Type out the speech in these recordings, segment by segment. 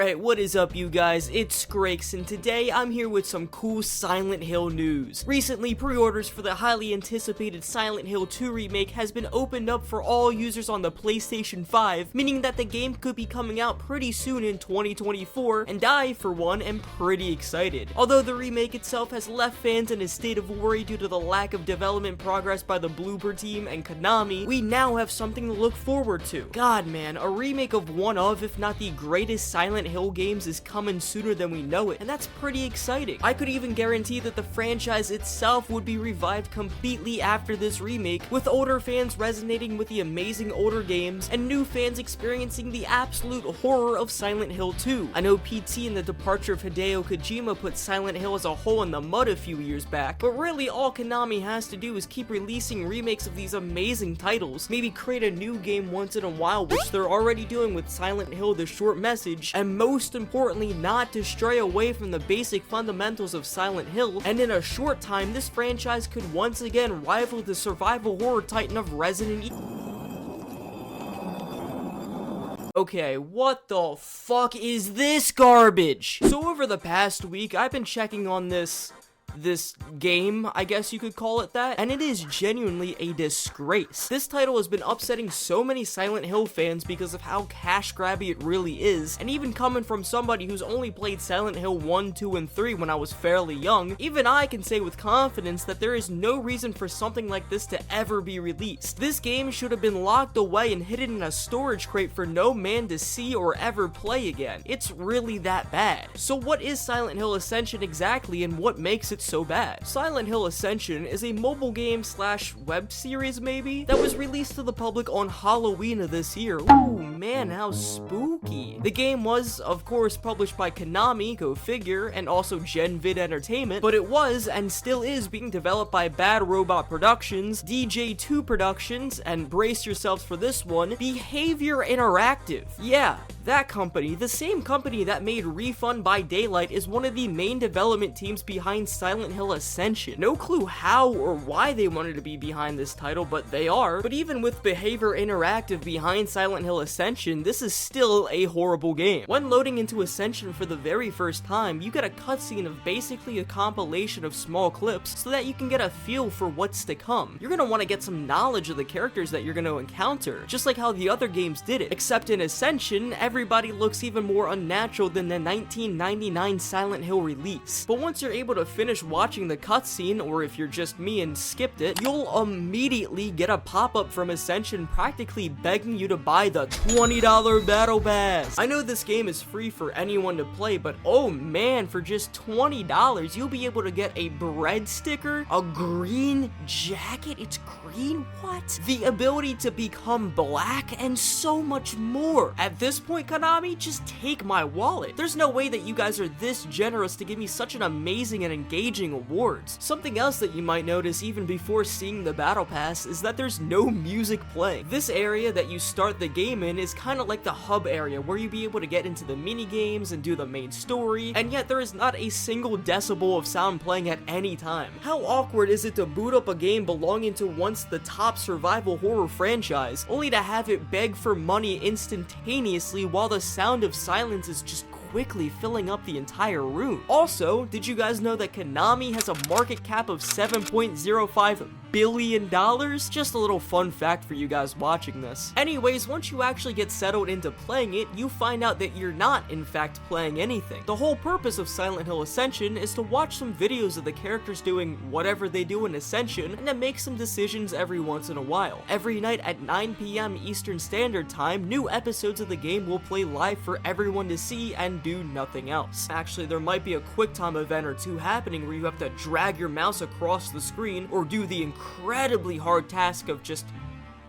Alright, what is up you guys? It's Scrakes, and today I'm here with some cool Silent Hill news. Recently, pre-orders for the highly anticipated Silent Hill 2 remake has been opened up for all users on the PlayStation 5, meaning that the game could be coming out pretty soon in 2024, and I, for one, am pretty excited. Although the remake itself has left fans in a state of worry due to the lack of development progress by the Bloober team and Konami, we now have something to look forward to. God man, a remake of one of, if not the greatest Silent Hill games is coming sooner than we know it, and that's pretty exciting. I could even guarantee that the franchise itself would be revived completely after this remake, with older fans resonating with the amazing older games, and new fans experiencing the absolute horror of Silent Hill 2. I know PT and the departure of Hideo Kojima put Silent Hill as a hole in the mud a few years back, but really all Konami has to do is keep releasing remakes of these amazing titles, maybe create a new game once in a while, which they're already doing with Silent Hill The Short Message, and most importantly, not to stray away from the basic fundamentals of Silent Hill, and in a short time, this franchise could once again rival the survival horror titan of Resident Evil. Okay, what the fuck is this garbage? So over the past week, I've been checking on this game, I guess you could call it that, and it is genuinely a disgrace. This title has been upsetting so many Silent Hill fans because of how cash grabby it really is, and even coming from somebody who's only played Silent Hill 1, 2, and 3 when I was fairly young, even I can say with confidence that there is no reason for something like this to ever be released. This game should have been locked away and hidden in a storage crate for no man to see or ever play again. It's really that bad. So what is Silent Hill Ascension exactly, and what makes it so bad? Silent Hill Ascension is a mobile game slash web series maybe that was released to the public on Halloween of this year. Ooh man, how spooky. The game was of course published by Konami, go figure, and also GenVid Entertainment, but it was and still is being developed by Bad Robot Productions, DJ2 Productions, and brace yourselves for this one, Behavior Interactive. Yeah, that company, the same company that made Refund by Daylight, is one of the main development teams behind Silent Hill Ascension. No clue how or why they wanted to be behind this title, but they are. But even with Behavior Interactive behind Silent Hill Ascension, this is still a horrible game. When loading into Ascension for the very first time, you get a cutscene of basically a compilation of small clips so that you can get a feel for what's to come. You're gonna want to get some knowledge of the characters that you're gonna encounter, just like how the other games did it, except in Ascension, everybody looks even more unnatural than the 1999 Silent Hill release. But once you're able to finish watching the cutscene, or if you're just me and skipped it, you'll immediately get a pop-up from Ascension practically begging you to buy the $20 Battle Pass. I know this game is free for anyone to play, but oh man, for just $20, you'll be able to get a bread sticker, a green jacket, it's green, what? The ability to become black, and so much more. At this point, Konami, just take my wallet. There's no way that you guys are this generous to give me such an amazing and engaging awards. Something else that you might notice even before seeing the Battle Pass is that there's no music playing. This area that you start the game in is kind of like the hub area where you'll be able to get into the mini games and do the main story, and yet there is not a single decibel of sound playing at any time. How awkward is it to boot up a game belonging to once the top survival horror franchise, only to have it beg for money instantaneously while the sound of silence is just quickly filling up the entire room. Also, did you guys know that Konami has a market cap of $7.05 billion? Just a little fun fact for you guys watching this. Anyways, once you actually get settled into playing it, you find out that you're not, in fact, playing anything. The whole purpose of Silent Hill Ascension is to watch some videos of the characters doing whatever they do in Ascension, and to make some decisions every once in a while. Every night at 9 p.m. Eastern Standard Time, new episodes of the game will play live for everyone to see and do nothing else. Actually, there might be a QuickTime event or two happening where you have to drag your mouse across the screen, or do the incredibly hard task of just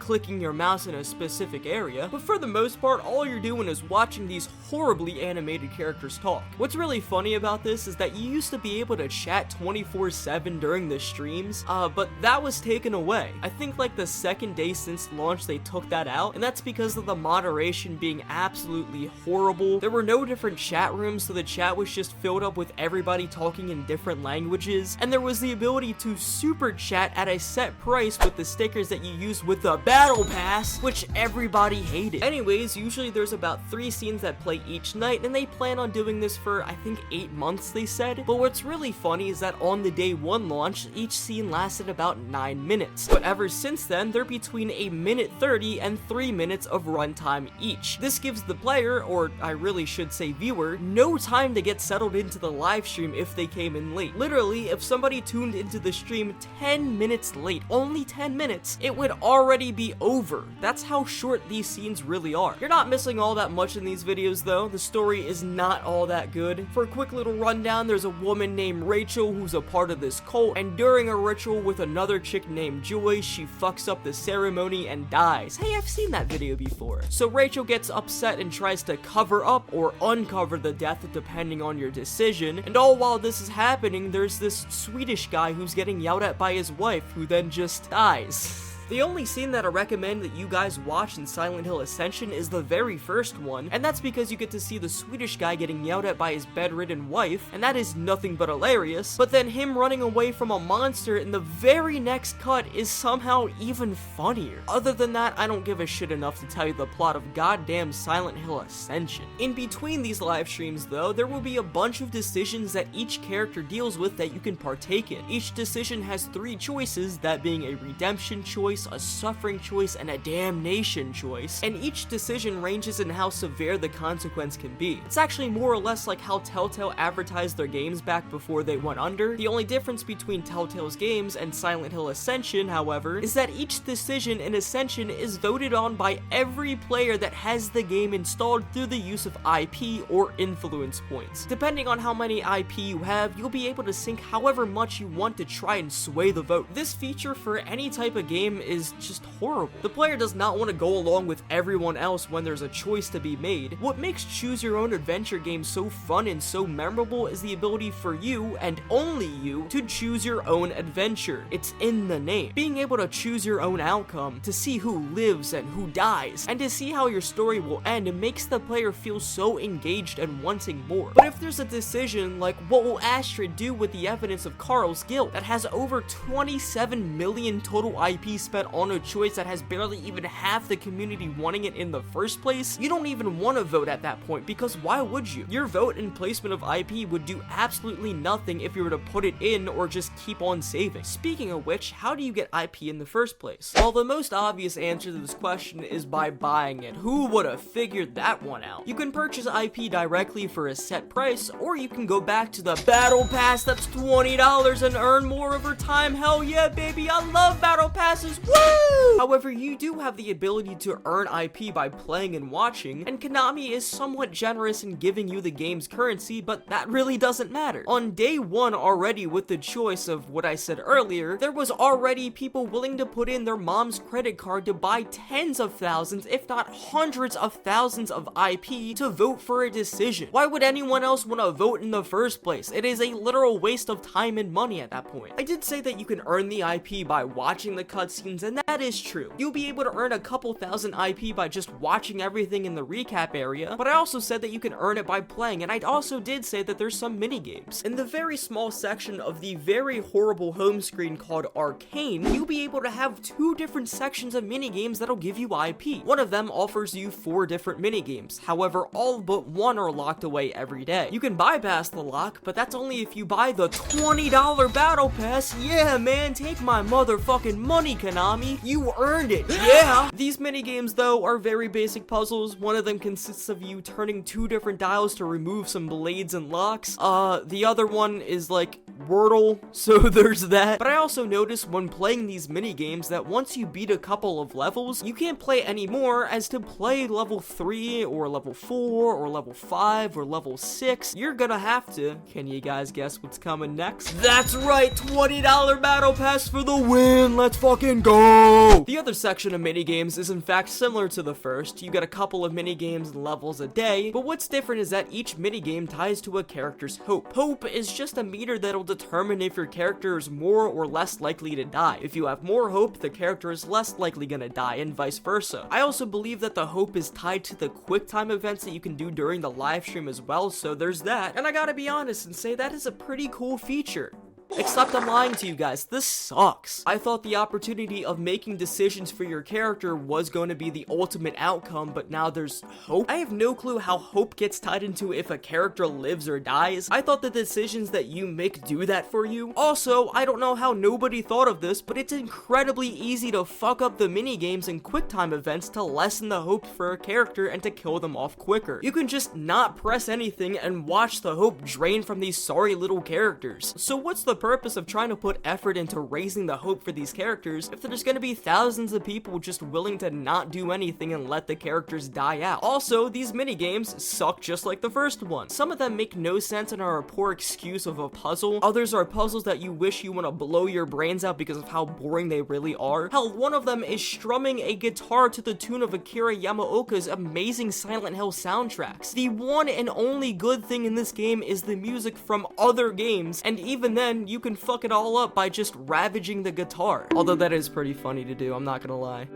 clicking your mouse in a specific area, but for the most part, all you're doing is watching these horribly animated characters talk. What's really funny about this is that you used to be able to chat 24/7 during the streams, but that was taken away. I think like the second day since launch they took that out, and that's because of the moderation being absolutely horrible. There were no different chat rooms, so the chat was just filled up with everybody talking in different languages, and there was the ability to super chat at a set price with the stickers that you use with the Battle Pass, which everybody hated. Anyways, usually there's about 3 scenes that play play each night, and they plan on doing this for, I think, 8 months, they said. But what's really funny is that on the day 1 launch, each scene lasted about 9 minutes. But ever since then, they're between a minute 30 and 3 minutes of runtime each. This gives the player, or I really should say viewer, no time to get settled into the live stream if they came in late. Literally, if somebody tuned into the stream 10 minutes late, only 10 minutes, it would already be over. That's how short these scenes really are. You're not missing all that much in these videos though. The story is not all that good. For a quick little rundown, there's a woman named Rachel who's a part of this cult, and during a ritual with another chick named Joy, she fucks up the ceremony and dies. Hey, I've seen that video before. So Rachel gets upset and tries to cover up or uncover the death depending on your decision, and all while this is happening, there's this Swedish guy who's getting yelled at by his wife who then just dies. The only scene that I recommend that you guys watch in Silent Hill Ascension is the very first one, and that's because you get to see the Swedish guy getting yelled at by his bedridden wife, and that is nothing but hilarious, but then him running away from a monster in the very next cut is somehow even funnier. Other than that, I don't give a shit enough to tell you the plot of goddamn Silent Hill Ascension. In between these live streams though, there will be a bunch of decisions that each character deals with that you can partake in. Each decision has 3 choices, that being a redemption choice, a suffering choice, and a damnation choice, and each decision ranges in how severe the consequence can be. It's actually more or less like how Telltale advertised their games back before they went under. The only difference between Telltale's games and Silent Hill Ascension, however, is that each decision in Ascension is voted on by every player that has the game installed through the use of IP or influence points. Depending on how many IP you have, you'll be able to sync however much you want to try and sway the vote. This feature for any type of game is just horrible. The player does not want to go along with everyone else when there's a choice to be made. What makes choose your own adventure games so fun and so memorable is the ability for you, and only you, to choose your own adventure. It's in the name. Being able to choose your own outcome, to see who lives and who dies, and to see how your story will end, it makes the player feel so engaged and wanting more. But if there's a decision like what will Astrid do with the evidence of Carl's guilt that has over 27 million total IP spent on a choice that has barely even half the community wanting it in the first place, you don't even want to vote at that point, because why would you? Your vote and placement of IP would do absolutely nothing if you were to put it in or just keep on saving. Speaking of which, how do you get IP in the first place? Well, the most obvious answer to this question is by buying it. Who would have figured that one out? You can purchase IP directly for a set price, or you can go back to the battle pass that's $20 and earn more over time. Hell yeah, baby, I love battle passes. Woo! However, you do have the ability to earn IP by playing and watching, and Konami is somewhat generous in giving you the game's currency, but that really doesn't matter. On day 1 already, with the choice of what I said earlier, there was already people willing to put in their mom's credit card to buy tens of thousands, if not hundreds of thousands of IP to vote for a decision. Why would anyone else want to vote in the first place? It is a literal waste of time and money at that point. I did say that you can earn the IP by watching the cutscenes, and that is true. You'll be able to earn a couple thousand IP by just watching everything in the recap area, but I also said that you can earn it by playing, and I also did say that there's some mini games. In the very small section of the very horrible home screen called Arcane, you'll be able to have 2 different sections of mini games that'll give you IP. One of them offers you 4 different mini games. However, all but 1 are locked away every day. You can bypass the lock, but that's only if you buy the $20 battle pass. Yeah, man, take my motherfucking money, Konami. You earned it. Yeah. These mini games though are very basic puzzles. One of them consists of you turning 2 different dials to remove some blades and locks. The other one is like Wordle, so there's that. But I also noticed when playing these mini games that once you beat a couple of levels, you can't play anymore, as to play level 3 or level 4 or level 5 or level 6, you're gonna have to. Can you guys guess what's coming next? That's right, $20 battle pass for the win. Let's fucking go. The other section of mini games is in fact similar to the first. You get a couple of mini games and levels a day, but what's different is that each mini game ties to a character's hope. Hope is just a meter that'll determine if your character is more or less likely to die. If you have more hope, the character is less likely gonna die, and vice versa. I also believe that the hope is tied to the quick time events that you can do during the live stream as well, so there's that. And I gotta be honest and say that is a pretty cool feature. Except I'm lying to you guys, this sucks. I thought the opportunity of making decisions for your character was going to be the ultimate outcome, but now there's hope. I have no clue how hope gets tied into if a character lives or dies. I thought the decisions that you make do that for you. Also, I don't know how nobody thought of this, but it's incredibly easy to fuck up the minigames and QuickTime events to lessen the hope for a character and to kill them off quicker. You can just not press anything and watch the hope drain from these sorry little characters. So what's the purpose of trying to put effort into raising the hope for these characters if there's gonna be thousands of people just willing to not do anything and let the characters die out? Also, these minigames suck just like the first one. Some of them make no sense and are a poor excuse of a puzzle. Others are puzzles that you wish you want to blow your brains out because of how boring they really are. Hell, one of them is strumming a guitar to the tune of Akira Yamaoka's amazing Silent Hill soundtracks. The one and only good thing in this game is the music from other games, and even then, you can fuck it all up by just ravaging the guitar. Although that is pretty funny to do, I'm not gonna lie.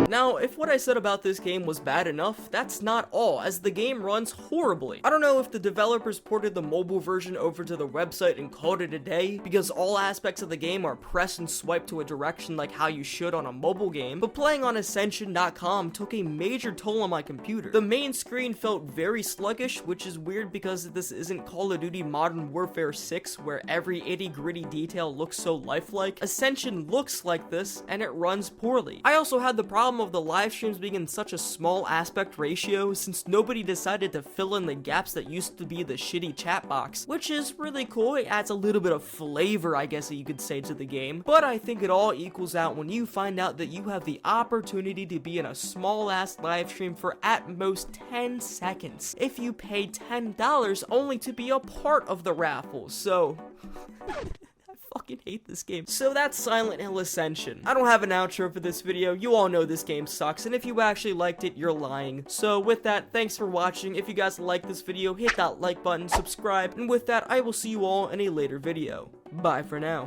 Now, if what I said about this game was bad enough, that's not all, as the game runs horribly. I don't know if the developers ported the mobile version over to the website and called it a day, because all aspects of the game are press and swipe to a direction like how you should on a mobile game, but playing on Ascension.com took a major toll on my computer. The main screen felt very sluggish, which is weird because this isn't Call of Duty Modern Warfare 6, where every itty-gritty detail looks so lifelike. Ascension looks like this, and it runs poorly. I also had the problem of the live streams being in such a small aspect ratio, since nobody decided to fill in the gaps that used to be the shitty chat box, which is really cool. It adds a little bit of flavor, I guess you could say, to the game, but I think it all equals out when you find out that you have the opportunity to be in a small ass live stream for at most 10 seconds if you pay $10 only to be a part of the raffle. So fucking hate this game. So that's Silent Hill Ascension. I don't have an outro for this video. You all know this game sucks, and if you actually liked it, you're lying. So with that, thanks for watching. If you guys like this video, hit that like button, subscribe, and with that, I will see you all in a later video. Bye for now.